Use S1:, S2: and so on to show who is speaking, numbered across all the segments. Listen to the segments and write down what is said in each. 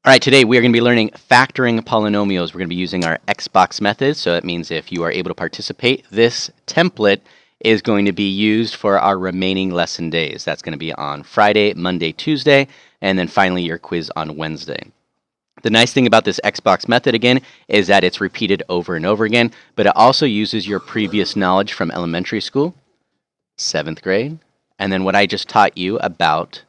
S1: All right, today we are going to be learning factoring polynomials. We're going to be using our Xbox method, so that means if you are able to participate, this template is going to be used for our remaining lesson days. That's going to be on Friday, Monday, Tuesday, and then finally your quiz on Wednesday. The nice thing about this Xbox method, again, is that it's repeated over and over again, but it also uses your previous knowledge from elementary school, 7th grade, and then what I just taught you about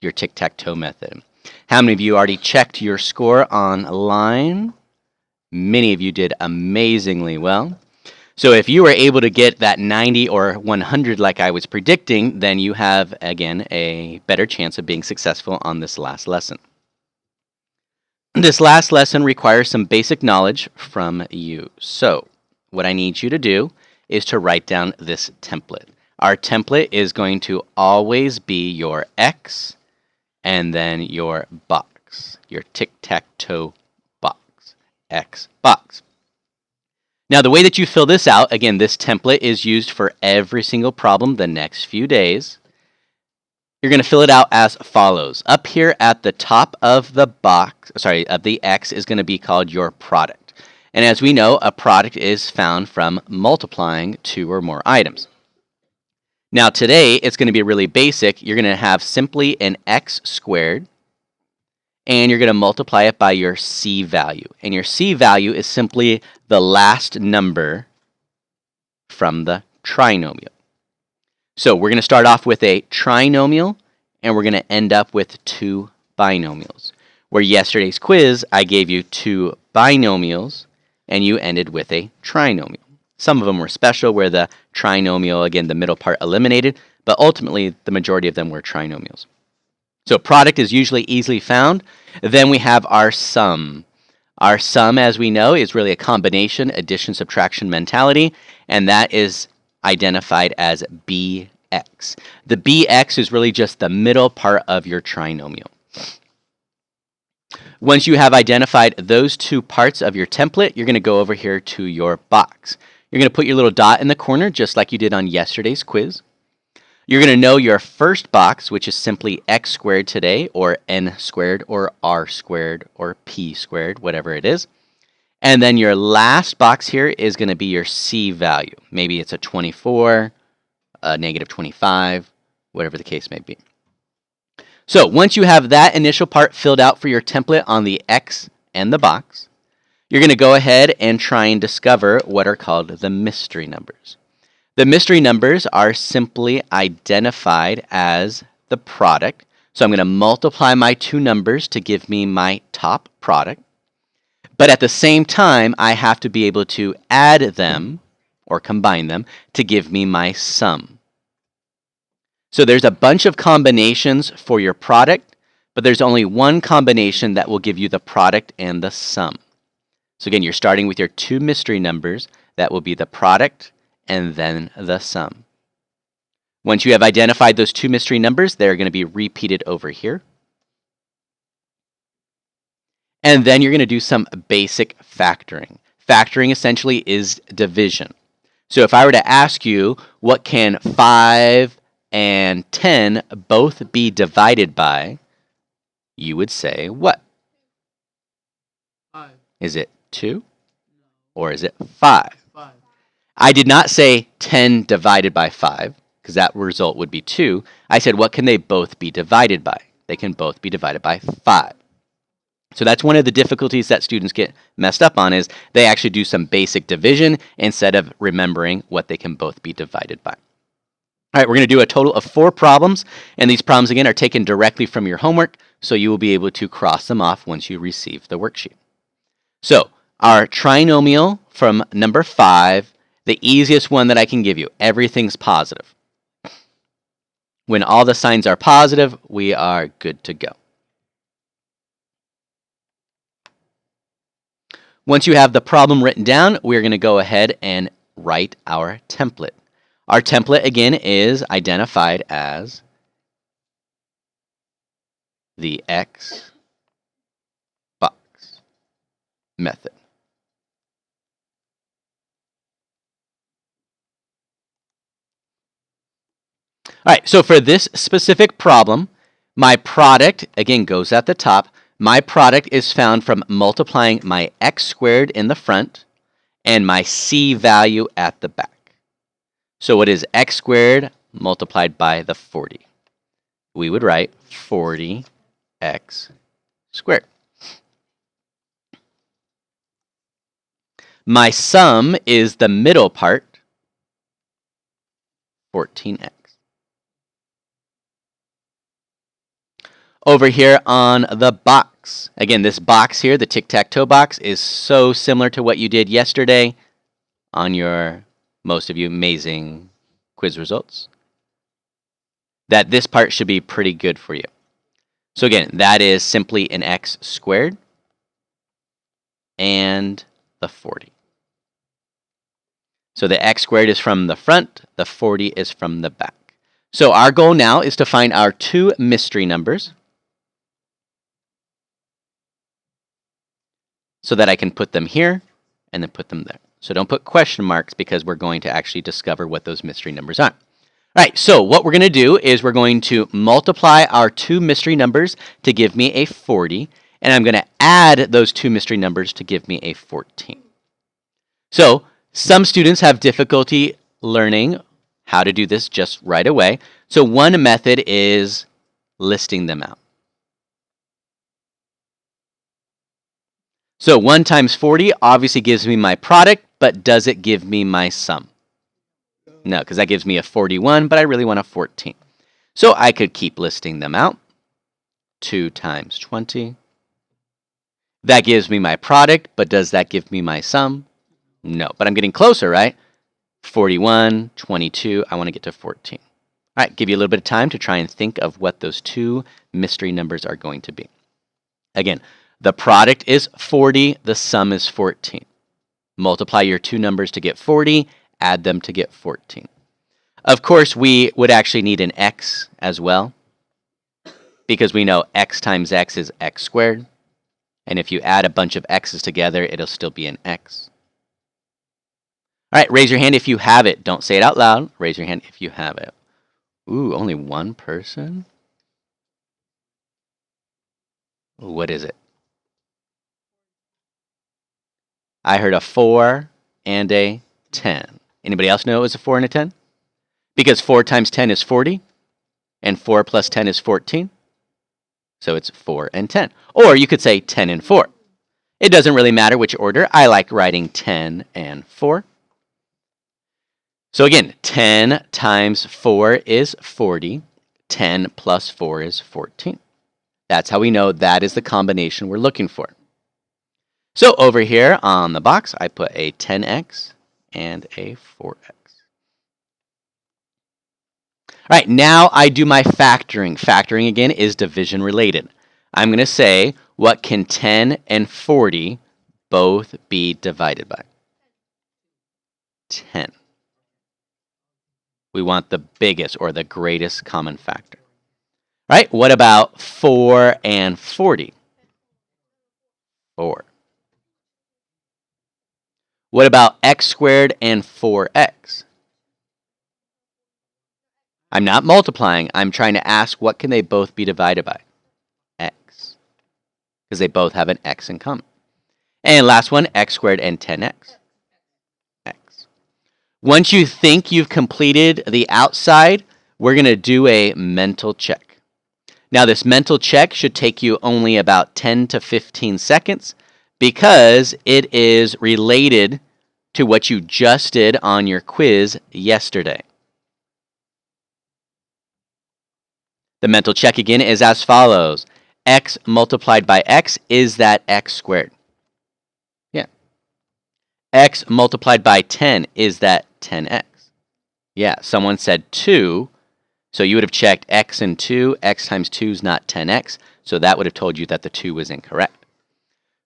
S1: your tic-tac-toe method. How many of you already checked your score online? Many of you did amazingly well. So if you were able to get that 90 or 100 like I was predicting, then you have, again, a better chance of being successful on this last lesson. This last lesson requires some basic knowledge from you. So what I need you to do is to write down this template. Our template is going to always be your X and then your box, your tic-tac-toe box, X box. Now, the way that you fill this out, again, this template is used for every single problem the next few days. You're going to fill it out as follows. Up here at the top of the box, of the X is going to be called your product. And as we know, a product is found from multiplying two or more items. Now today, it's going to be really basic. You're going to have simply an x squared, and you're going to multiply it by your c value. And your c value is simply the last number from the trinomial. So we're going to start off with a trinomial, and we're going to end up with two binomials. Where yesterday's quiz, I gave you two binomials, and you ended with a trinomial. Some of them were special, where the trinomial, again, the middle part eliminated, but ultimately the majority of them were trinomials. So product is usually easily found. Then we have our sum. Our sum, as we know, is really a combination, addition, subtraction mentality, and that is identified as bx. The bx is really just the middle part of your trinomial. Once you have identified those two parts of your template, you're going to go over here to your box. You're going to put your little dot in the corner, just like you did on yesterday's quiz. You're going to know your first box, which is simply x squared today, or n squared, or r squared, or p squared, whatever it is. And then your last box here is going to be your c value. Maybe it's a 24, a negative 25, whatever the case may be. So once you have that initial part filled out for your template on the x and the box, you're going to go ahead and try and discover what are called the mystery numbers. The mystery numbers are simply identified as the product. So I'm going to multiply my two numbers to give me my top product. But at the same time, I have to be able to add them or combine them to give me my sum. So there's a bunch of combinations for your product, but there's only one combination that will give you the product and the sum. So again, you're starting with your two mystery numbers. That will be the product and then the sum. Once you have identified those two mystery numbers, they're going to be repeated over here. And then you're going to do some basic factoring. Factoring essentially is division. So if I were to ask you, what can 5 and 10 both be divided by, you would say what?
S2: 5.
S1: Is it 2 or is it 5?
S2: 5.
S1: I did not say 10 divided by 5, because that result would be 2. I said, what can they both be divided by? They can both be divided by 5. So that's one of the difficulties that students get messed up on, is they actually do some basic division instead of remembering what they can both be divided by. All right, we're going to do a total of 4 problems, and these problems, again, are taken directly from your homework, so you will be able to cross them off once you receive the worksheet. So our trinomial from number 5, the easiest one that I can give you, everything's positive. When all the signs are positive, we are good to go. Once you have the problem written down, we're going to go ahead and write our template. Our template, again, is identified as the X box method. All right, so for this specific problem, my product, again, goes at the top. My product is found from multiplying my x squared in the front and my c value at the back. So what is x squared multiplied by the 40? We would write 40x squared. My sum is the middle part, 14x. Over here on the box, again, this box here, the tic-tac-toe box, is so similar to what you did yesterday on your, most of you, amazing quiz results, that this part should be pretty good for you. So again, that is simply an x squared and the 40. So the x squared is from the front, the 40 is from the back. So our goal now is to find our two mystery numbers so that I can put them here and then put them there. So don't put question marks because we're going to actually discover what those mystery numbers are. All right, so what we're going to do is we're going to multiply our two mystery numbers to give me a 40, and I'm going to add those two mystery numbers to give me a 14. So some students have difficulty learning how to do this just right away. So one method is listing them out. So 1 times 40 obviously gives me my product, but does it give me my sum? No, because that gives me a 41, but I really want a 14. So I could keep listing them out. 2 times 20. That gives me my product, but does that give me my sum? No, but I'm getting closer, right? 41, 22, I want to get to 14. All right, give you a little bit of time to try and think of what those two mystery numbers are going to be. Again, the product is 40, the sum is 14. Multiply your two numbers to get 40, add them to get 14. Of course, we would actually need an x as well, because we know x times x is x squared. And if you add a bunch of x's together, it'll still be an x. All right, raise your hand if you have it. Don't say it out loud. Raise your hand if you have it. Ooh, only one person? What is it? I heard a 4 and a 10. Anybody else know it was a 4 and a 10? Because 4 times 10 is 40, and 4 plus 10 is 14. So it's 4 and 10. Or you could say 10 and 4. It doesn't really matter which order. I like writing 10 and 4. So again, 10 times 4 is 40. 10 plus 4 is 14. That's how we know that is the combination we're looking for. So over here on the box, I put a 10x and a 4x. All right, now I do my factoring. Factoring, again, is division related. I'm going to say, what can 10 and 40 both be divided by? 10. We want the biggest or the greatest common factor. All right, what about 4 and 40? 4. What about x squared and 4x? I'm not multiplying. I'm trying to ask what can they both be divided by? X. Because they both have an x in common. And last one, x squared and 10x. X. Once you think you've completed the outside, we're going to do a mental check. Now this mental check should take you only about 10 to 15 seconds because it is related to what you just did on your quiz yesterday. The mental check again is as follows. X multiplied by x, is that x squared? Yeah. X multiplied by 10, is that 10x? Yeah, someone said 2, so you would have checked x and 2. X times 2 is not 10x, so that would have told you that the 2 was incorrect.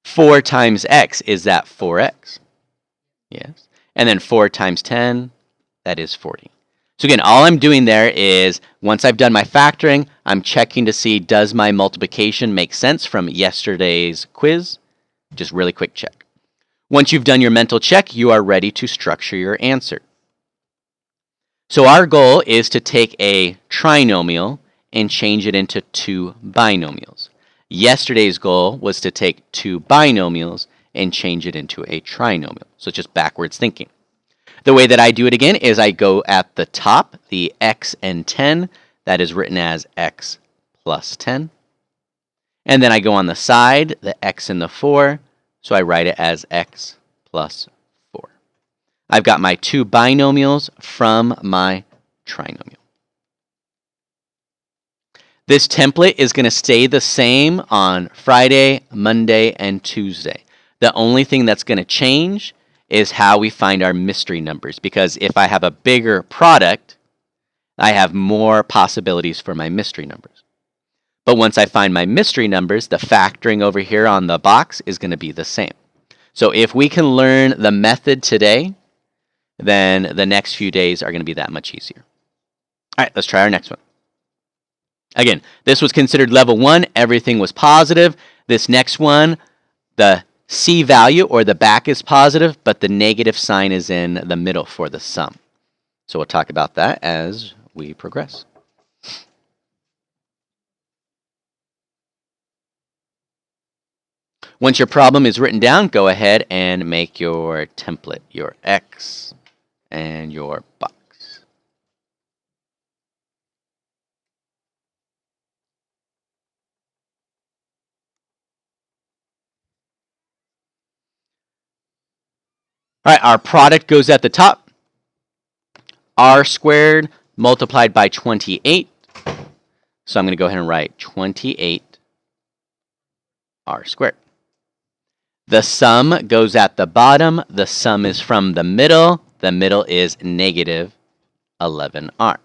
S1: 4 times x, is that 4x? Yes. And then 4 times 10, that is 40. So again, all I'm doing there is, once I've done my factoring, I'm checking to see, does my multiplication make sense from yesterday's quiz? Just really quick check. Once you've done your mental check, you are ready to structure your answer. So our goal is to take a trinomial and change it into two binomials. Yesterday's goal was to take two binomials and change it into a trinomial. So just backwards thinking. The way that I do it again is I go at the top, the x and 10, that is written as x plus 10. And then I go on the side, the x and the 4, so I write it as x plus 4. I've got my two binomials from my trinomial. This template is going to stay the same on Friday, Monday, and Tuesday. The only thing that's going to change is how we find our mystery numbers, because if I have a bigger product, I have more possibilities for my mystery numbers. But once I find my mystery numbers, the factoring over here on the box is going to be the same. So if we can learn the method today, then the next few days are going to be that much easier. All right, let's try our next one. Again, this was considered level 1. Everything was positive. This next one, the C value or the back is positive, but the negative sign is in the middle for the sum. So we'll talk about that as we progress. Once your problem is written down, go ahead and make your template, your X and your box. All right, our product goes at the top. R squared multiplied by 28. So I'm going to go ahead and write 28 R squared. The sum goes at the bottom. The sum is from the middle. The middle is negative 11R.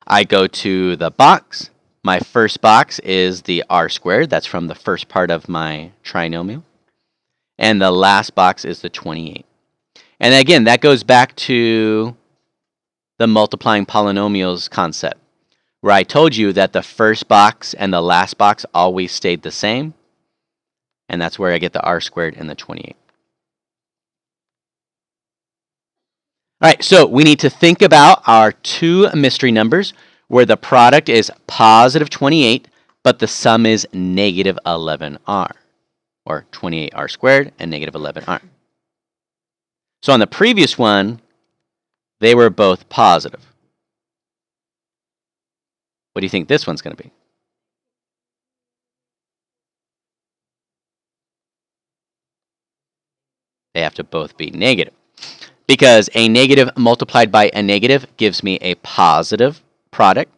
S1: I go to the box. My first box is the R squared. That's from the first part of my trinomial. And the last box is the 28. And again, that goes back to the multiplying polynomials concept, where I told you that the first box and the last box always stayed the same. And that's where I get the R squared and the 28. All right, so we need to think about our two mystery numbers where the product is positive 28, but the sum is negative 11R, or 28R squared and negative 11R. So on the previous one, they were both positive. What do you think this one's going to be? They have to both be negative, because a negative multiplied by a negative gives me a positive product.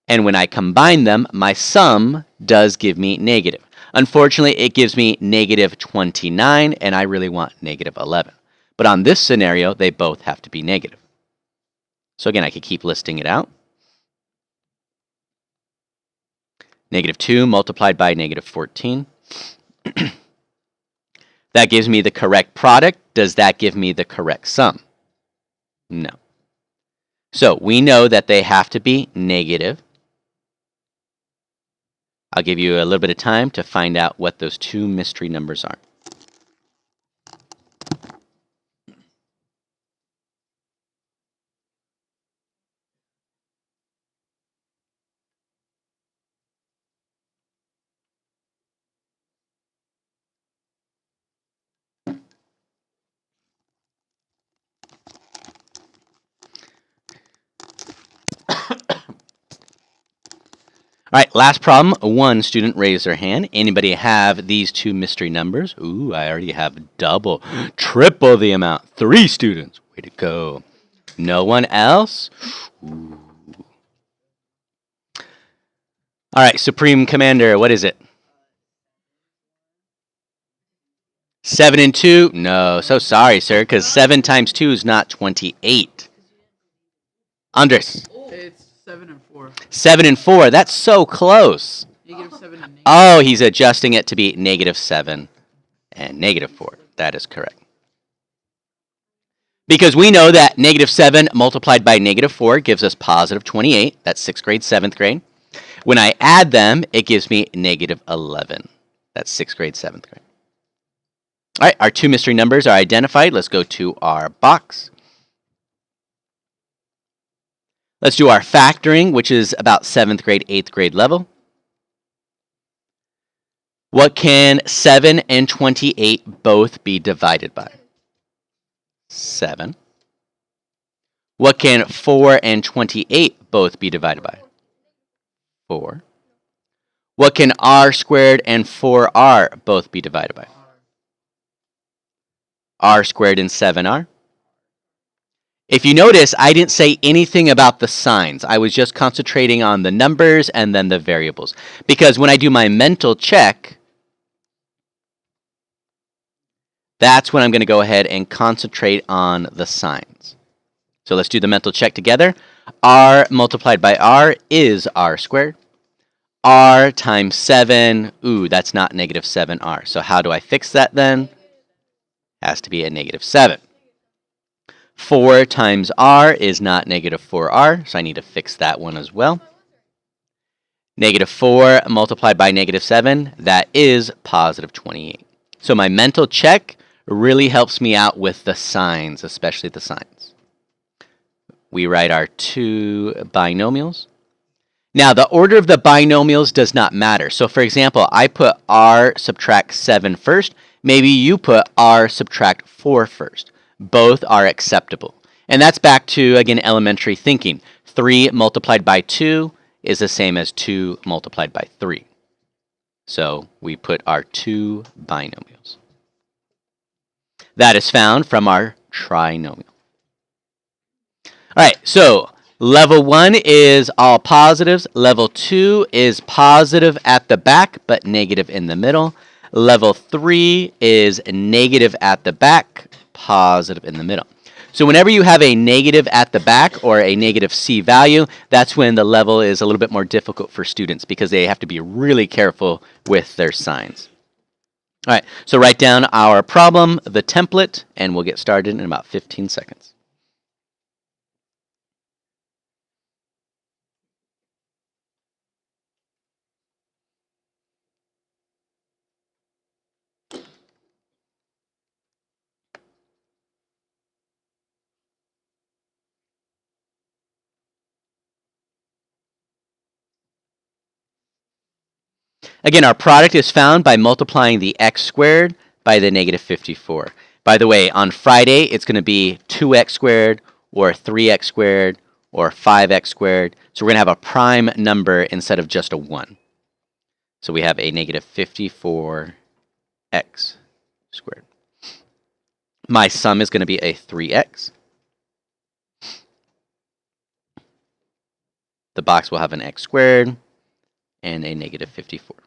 S1: And when I combine them, my sum does give me negative. Unfortunately, it gives me negative 29, and I really want negative 11. But on this scenario, they both have to be negative. So again, I could keep listing it out. Negative 2 multiplied by negative 14. That gives me the correct product. Does that give me the correct sum? No. So we know that they have to be negative. I'll give you a little bit of time to find out what those two mystery numbers are. All right, last problem. One student raised their hand. Anybody have these two mystery numbers? Ooh, I already have double, triple the amount. 3 students. Way to go. No one else? Ooh. All right, Supreme Commander, what is it? 7 and 2? No, so sorry, sir, because 7 times 2 is not 28. Andres.
S2: It's 7 and 4.
S1: 7 and 4. That's so close.
S2: Negative 7 and negative.
S1: Oh, he's adjusting it to be negative 7 and negative 4. That is correct. Because we know that negative 7 multiplied by negative 4 gives us positive 28. That's 6th grade, 7th grade. When I add them, it gives me negative 11. That's 6th grade, 7th grade. All right, our two mystery numbers are identified. Let's go to our box. Let's do our factoring, which is about 7th grade, 8th grade level. What can 7 and 28 both be divided by? 7. What can 4 and 28 both be divided by? 4. What can r squared and 4r both be divided by? R squared and 7r. If you notice, I didn't say anything about the signs. I was just concentrating on the numbers and then the variables. Because when I do my mental check, that's when I'm going to go ahead and concentrate on the signs. So let's do the mental check together. R multiplied by r is r squared. R times 7, ooh, that's not negative 7r. So how do I fix that then? Has to be a negative 7. 4 times r is not negative 4r, so I need to fix that one as well. Negative 4 multiplied by negative 7, that is positive 28. So my mental check really helps me out with the signs, especially the signs. We write our two binomials. Now, the order of the binomials does not matter. So, for example, I put r subtract 7 first. Maybe you put r subtract 4 first. Both are acceptable. And that's back to, again, elementary thinking. 3 multiplied by 2 is the same as 2 multiplied by 3. So we put our two binomials. That is found from our trinomial. All right, so level 1 is all positives. Level 2 is positive at the back, but negative in the middle. Level 3 is negative at the back, positive in the middle. So whenever you have a negative at the back or a negative C value, that's when the level is a little bit more difficult for students because they have to be really careful with their signs. All right, so write down our problem, the template, and we'll get started in about 15 seconds. Again, our product is found by multiplying the x squared by the negative 54. By the way, on Friday, it's going to be 2x squared or 3x squared or 5x squared. So we're going to have a prime number instead of just a 1. So we have a negative 54x squared. My sum is going to be a 3x. The box will have an x squared and a negative 54.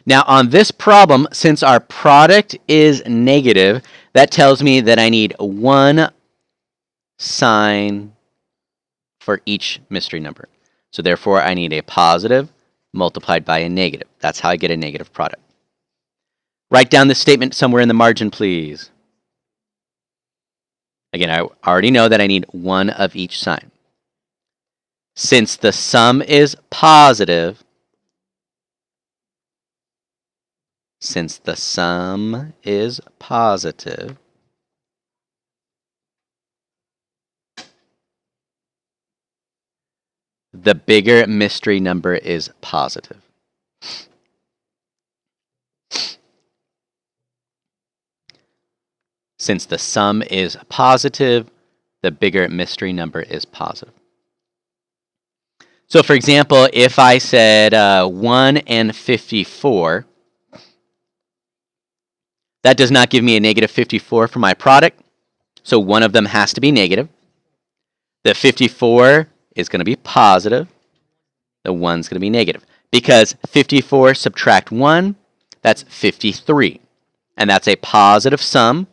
S1: Now on this problem, since our product is negative, that tells me that I need one sign for each mystery number. So therefore, I need a positive multiplied by a negative. That's how I get a negative product. Write down this statement somewhere in the margin, please. Again, I already know that I need one of each sign. Since the sum is positive, the bigger mystery number is positive. Since the sum is positive, the bigger mystery number is positive. So for example, if I said 1 and 54, that does not give me a negative 54 for my product. So one of them has to be negative. The 54 is going to be positive. The 1's going to be negative. Because 54 subtract 1, that's 53. And that's a positive sum,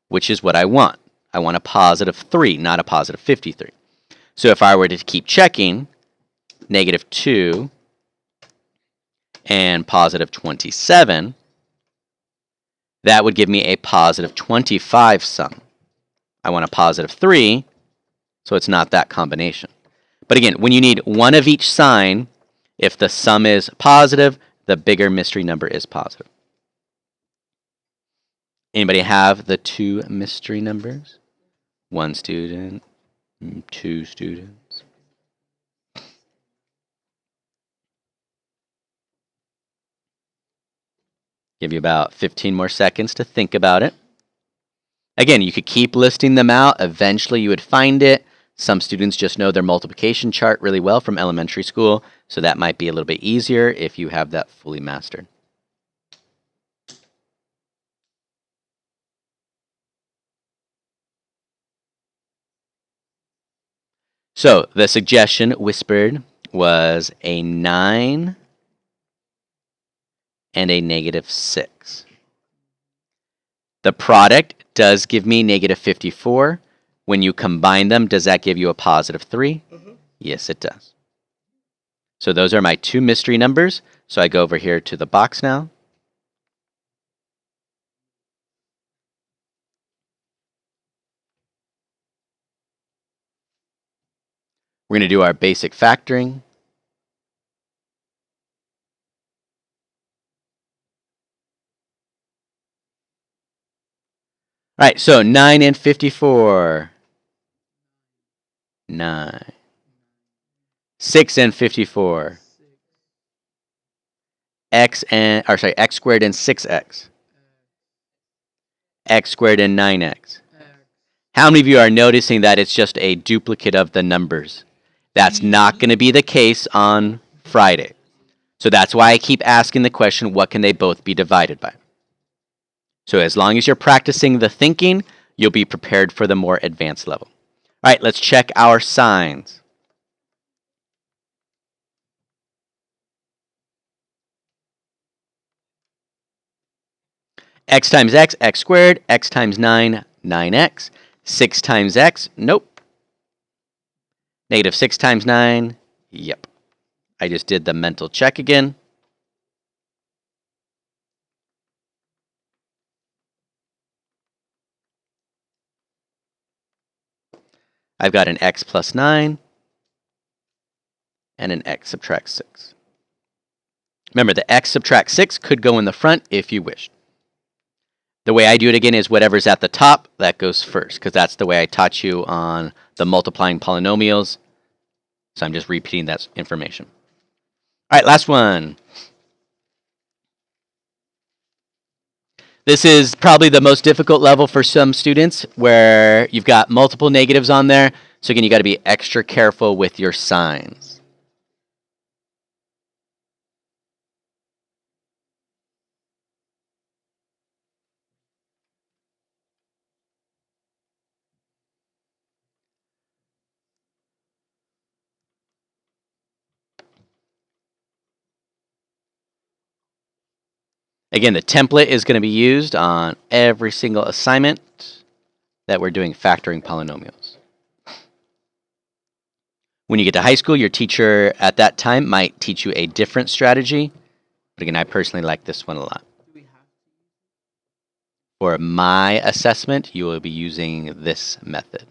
S1: which is what I want. I want a positive 3, not a positive 53. So if I were to keep checking, negative 2 and positive 27, that would give me a positive 25 sum. I want a positive 3, so it's not that combination. But again, when you need one of each sign, if the sum is positive, the bigger mystery number is positive. Anybody have the two mystery numbers? One student, two students. Give you about 15 more seconds to think about it. Again, you could keep listing them out. Eventually, you would find it. Some students just know their multiplication chart really well from elementary school, so that might be a little bit easier if you have that fully mastered. So the suggestion whispered was a 9 and a -6. The product does give me -54. When you combine them, does that give you a +3? Yes, it does. So those are my two mystery numbers. So I go over here to the box now. We're going to do our basic factoring. All right, so 9 and 54. 9. 6 and 54. X squared and 6x. X squared and 9x. How many of you are noticing that it's just a duplicate of the numbers? That's not going to be the case on Friday. So that's why I keep asking the question, what can they both be divided by? So as long as you're practicing the thinking, you'll be prepared for the more advanced level. All right, let's check our signs. X times x, x squared. X times 9, 9x. 6 times x, nope. -6 times 9, yep. I just did the mental check again. I've got an x plus 9 and an x subtract 6. Remember, the x subtract 6 could go in the front if you wished. The way I do it again is whatever's at the top, that goes first, because that's the way I taught you on the multiplying polynomials. So I'm just repeating that information. All right, last one. This is probably the most difficult level for some students where you've got multiple negatives on there. So again, you got to be extra careful with your signs. Again, the template is going to be used on every single assignment that we're doing factoring polynomials. When you get to high school, your teacher at that time might teach you a different strategy. But again, I personally like this one a lot. For my assessment, you will be using this method.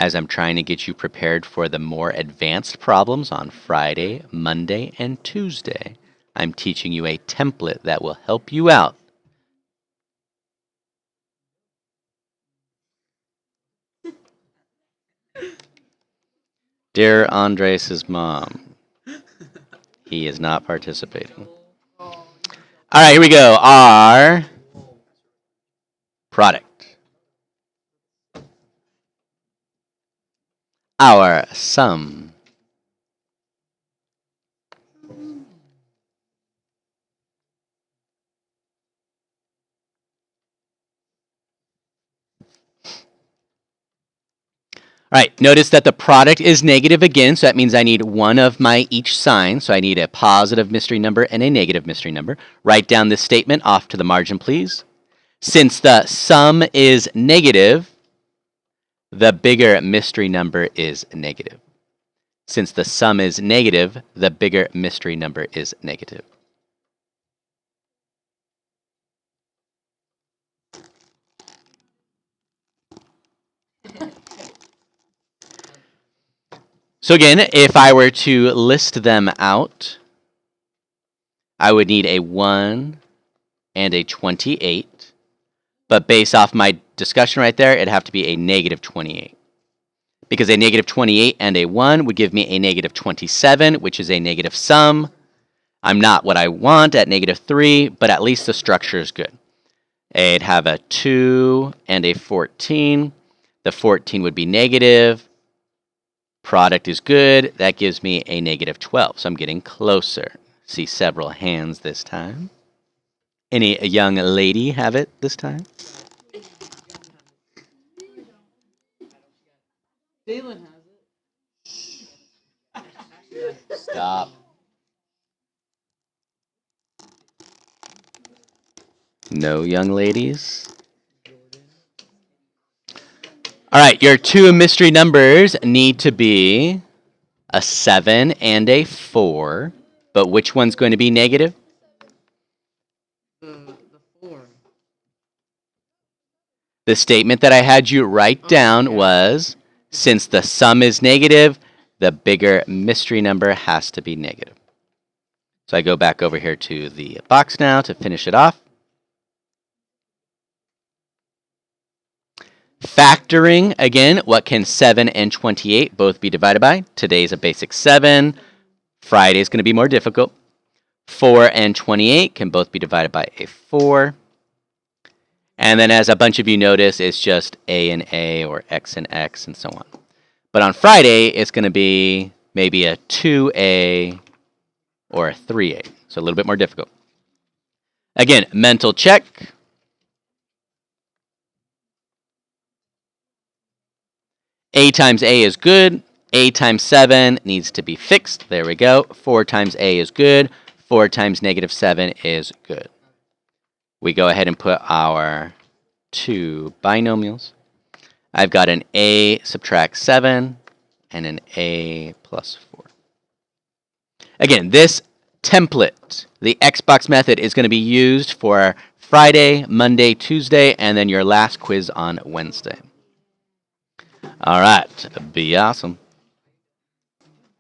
S1: As I'm trying to get you prepared for the more advanced problems on Friday, Monday, and Tuesday, I'm teaching you a template that will help you out. Dear Andres' mom, he is not participating. All right, here we go. Our product. Our sum. All right, notice that the product is negative again, so that means I need one of my each sign. So I need a positive mystery number and a negative mystery number. Write down this statement off to the margin, please. Since the sum is negative, the bigger mystery number is negative. Since the sum is negative, the bigger mystery number is negative. So again, if I were to list them out, I would need a 1 and a 28. But based off my discussion right there, it'd have to be a -28. because a negative 28 and a 1 would give me a negative 27, which is a negative sum. I'm not what I want at negative 3, but at least the structure is good. I'd have a 2 and a 14. The 14 would be negative. Product is good. That gives me a negative 12, so I'm getting closer. See several hands this time. Any young lady have it this time?
S2: Dalen has it.
S1: Stop. No young ladies? All right, your two mystery numbers need to be a 7 and a 4. But which one's going to be negative?
S2: The 4.
S1: The statement that I had you write down was, since the sum is negative, the bigger mystery number has to be negative. So I go back over here to the box now to finish it off. Factoring, again, what can 7 and 28 both be divided by? Today's a basic 7. Friday's going to be more difficult. 4 and 28 can both be divided by a 4. And then as a bunch of you notice, it's just A and A or X and X and so on. But on Friday, it's going to be maybe a 2A or a 3A. So a little bit more difficult. Again, mental check. A times A is good. A times 7 needs to be fixed. There we go. 4 times A is good. 4 times negative 7 is good. We go ahead and put our two binomials. I've got an A subtract 7 and an A plus 4. Again, this template, the Xbox method, is going to be used for Friday, Monday, Tuesday, and then your last quiz on Wednesday. All right, be awesome.